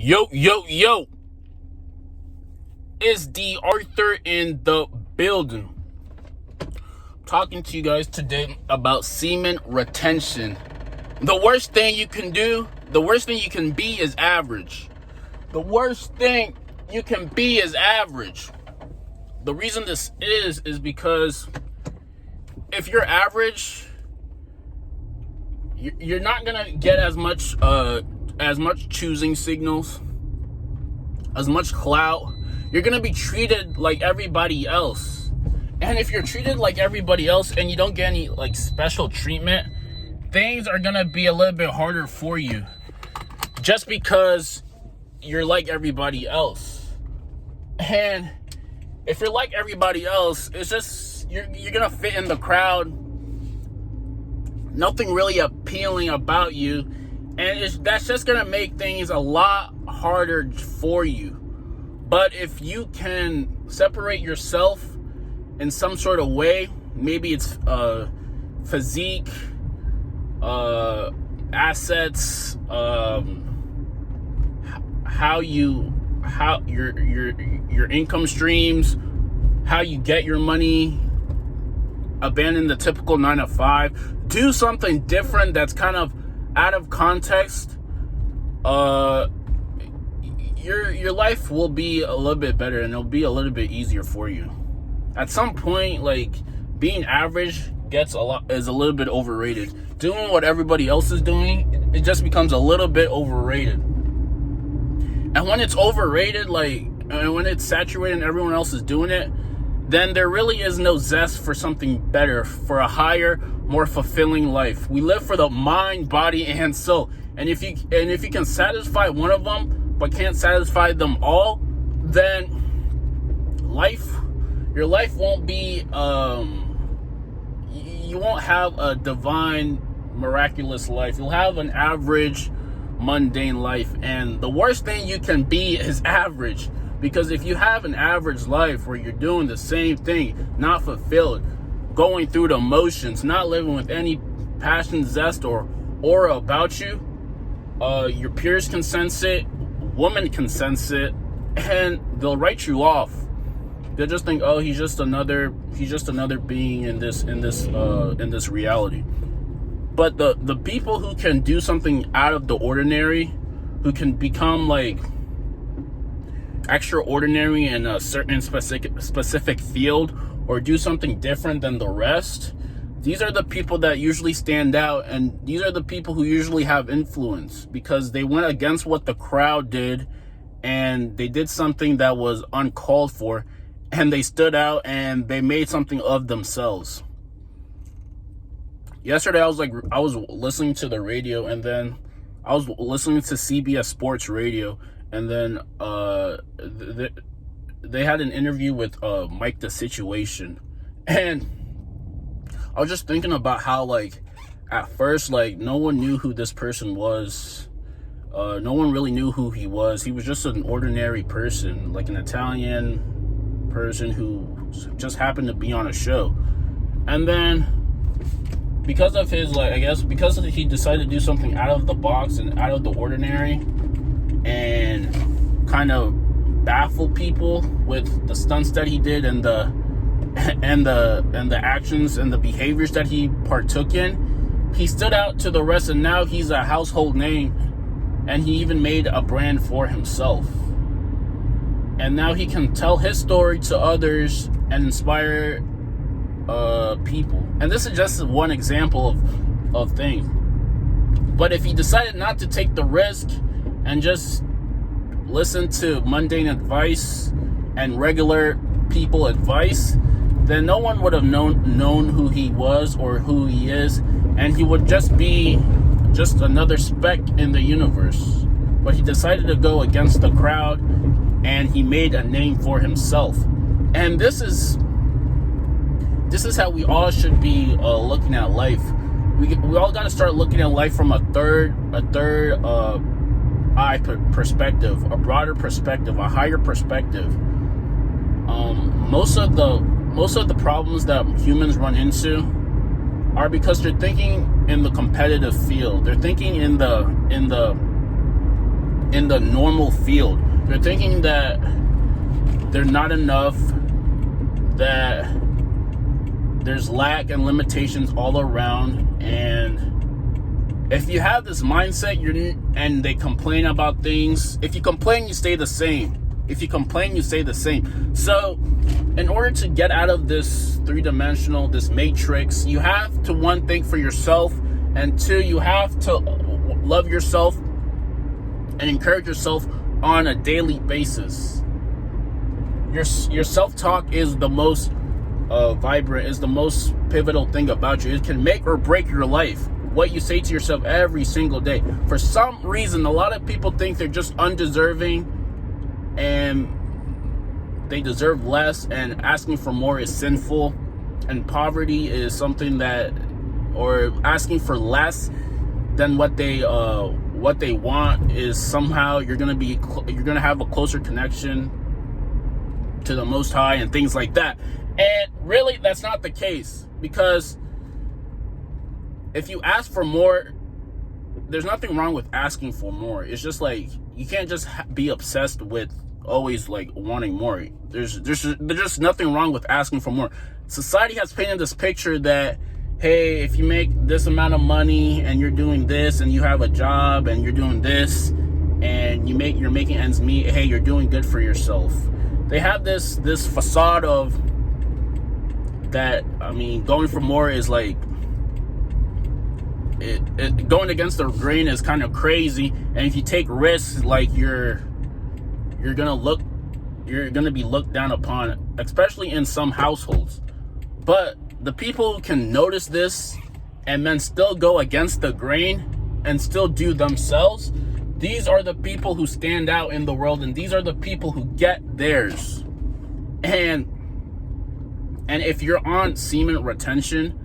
Yo, yo, yo. It's D.Arthur in the building. Talking to you guys today about semen retention. The worst thing you can do, the worst thing you can be is average. The worst thing you can be is average. The reason this is because if you're average, you're not gonna get as much choosing signals, as much clout. You're gonna be treated like everybody else. And if you're treated like everybody else and you don't get any like special treatment, things are gonna be a little bit harder for you. Just because you're like everybody else. And if you're like everybody else, it's just you're gonna fit in the crowd. Nothing really appealing about you, and that's just gonna make things a lot harder for you. But if you can separate yourself in some sort of way, maybe it's physique, assets, how your income streams, how you get your money, abandon the typical 9 to 5, do something different that's kind of out of context, your life will be a little bit better and it'll be a little bit easier for you. At some point, like, being average is a little bit overrated. Doing what everybody else is doing, it just becomes a little bit overrated. And when it's overrated, and when it's saturated and everyone else is doing it, then there really is no zest for something better, for a higher, more fulfilling life. We live for the mind, body, and soul. And if you can satisfy one of them but can't satisfy them all, then your life won't be you won't have a divine, miraculous life. You'll have an average, mundane life. And the worst thing you can be is average. Because if you have an average life where you're doing the same thing, not fulfilled, going through the motions, not living with any passion, zest, or aura about you, your peers can sense it, women can sense it, and they'll write you off. They'll just think, oh, he's just another being in this reality. But the people who can do something out of the ordinary, who can become like extraordinary in a certain specific field, or do something different than the rest, these are the people that usually stand out, and these are the people who usually have influence because they went against what the crowd did, and they did something that was uncalled for, and they stood out and they made something of themselves. Yesterday I was listening to the radio, and then I was listening to CBS Sports Radio, and then they had an interview with Mike the Situation, and I was just thinking about how, like, at first, like, no one knew who this person was. No one really knew who he was. He was just an ordinary person, like an Italian person who just happened to be on a show. And then, because of his, because he decided to do something out of the box and out of the ordinary, and kind of baffle people with the stunts that he did and the actions and the behaviors that he partook in, he stood out to the rest, and now he's a household name, and he even made a brand for himself. And now he can tell his story to others and inspire people. And this is just one example of things. But if he decided not to take the risk and just listen to mundane advice and regular people advice, then no one would have known who he was or who he is, and he would just be just another speck in the universe. But he decided to go against the crowd, and he made a name for himself. And this is how we all should be looking at life. We all got to start looking at life from a third eye perspective, a broader perspective, a higher perspective. Most of the problems that humans run into are because they're thinking in the competitive field. They're thinking in the in the normal field. They're thinking that they're not enough, that there's lack and limitations all around. And if you have this mindset, and they complain about things, if you complain, you stay the same. If you complain, you stay the same. So in order to get out of this three-dimensional, this matrix, you have to, one, think for yourself, and two, you have to love yourself and encourage yourself on a daily basis. Your self-talk is the most vibrant, is the most pivotal thing about you. It can make or break your life. What you say to yourself every single day. For some reason, a lot of people think they're just undeserving and they deserve less, and asking for more is sinful, and poverty is something that, or asking for less than what they want, is somehow you're gonna have a closer connection to the Most High and things like that. And really, that's not the case, because if you ask for more, there's nothing wrong with asking for more. It's just like, you can't just be obsessed with always like wanting more. There's just nothing wrong with asking for more. Society has painted this picture that, hey, if you make this amount of money and you're doing this and you have a job and you're doing this and you're making ends meet, hey, you're doing good for yourself. They have this facade of that. I mean, going for more is like, it going against the grain is kind of crazy. And if you take risks, like you're gonna be looked down upon, especially in some households. But the people who can notice this and then still go against the grain and still do themselves, these are the people who stand out in the world, and these are the people who get theirs. And if you're on semen retention,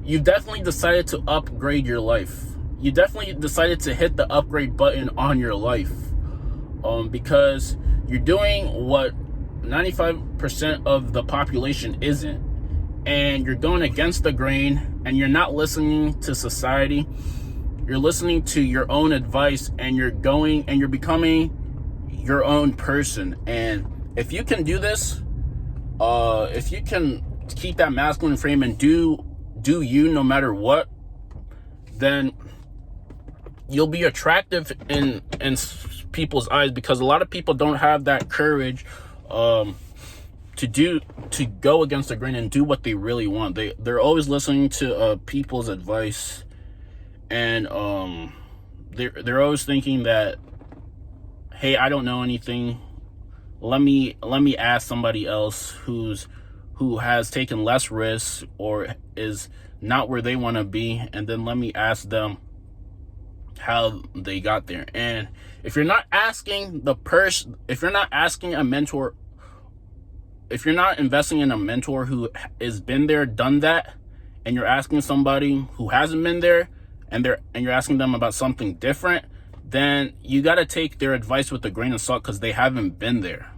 you've definitely decided to upgrade your life. You definitely decided to hit the upgrade button on your life, because you're doing what 95% of the population isn't, and you're going against the grain, and you're not listening to society. You're listening to your own advice, and you're becoming your own person. And if you can do this, if you can keep that masculine frame and do you no matter what, then you'll be attractive in people's eyes, because a lot of people don't have that courage to go against the grain and do what they really want. They're always listening to people's advice, and they're always thinking that, hey, I don't know anything. Let me ask somebody else who has taken less risks or is not where they want to be, and then let me ask them how they got there. And if you're not asking if you're not asking a mentor, if you're not investing in a mentor who has been there, done that, and you're asking somebody who hasn't been there, and you're asking them about something different, then you got to take their advice with a grain of salt, because they haven't been there.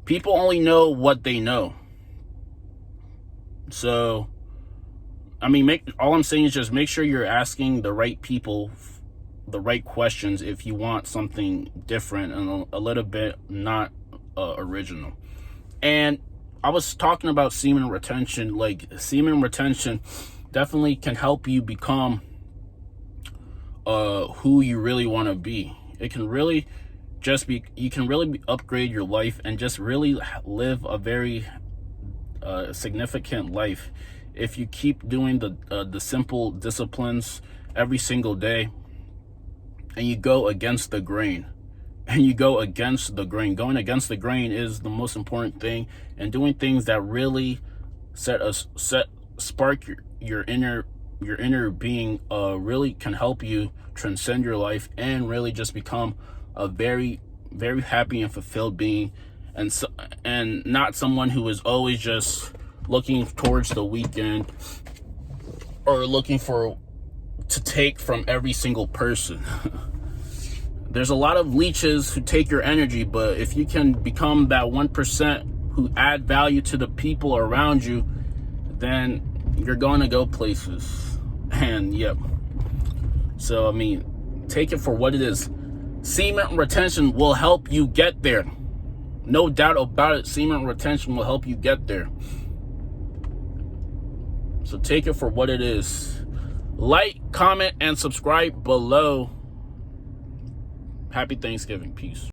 People only know what they know. So, I mean, all I'm saying is just make sure you're asking the right people the right questions if you want something different and a little bit not original. And I was talking about semen retention. Like, semen retention definitely can help you become who you really want to be. It can really you can really upgrade your life and just really live a very significant life if you keep doing the simple disciplines every single day, and you go against the grain. Going against the grain is the most important thing, and doing things that really spark your inner being really can help you transcend your life and really just become a very, very happy and fulfilled being, and not someone who is always just looking towards the weekend or looking to take from every single person. There's a lot of leeches who take your energy, but if you can become that 1% who add value to the people around you, then you're going to go places. And yep. So, I mean, take it for what it is. semen retention will help you get there. No doubt about it. Semen retention will help you get there. So take it for what it is. Like, comment, and subscribe below. Happy Thanksgiving. Peace.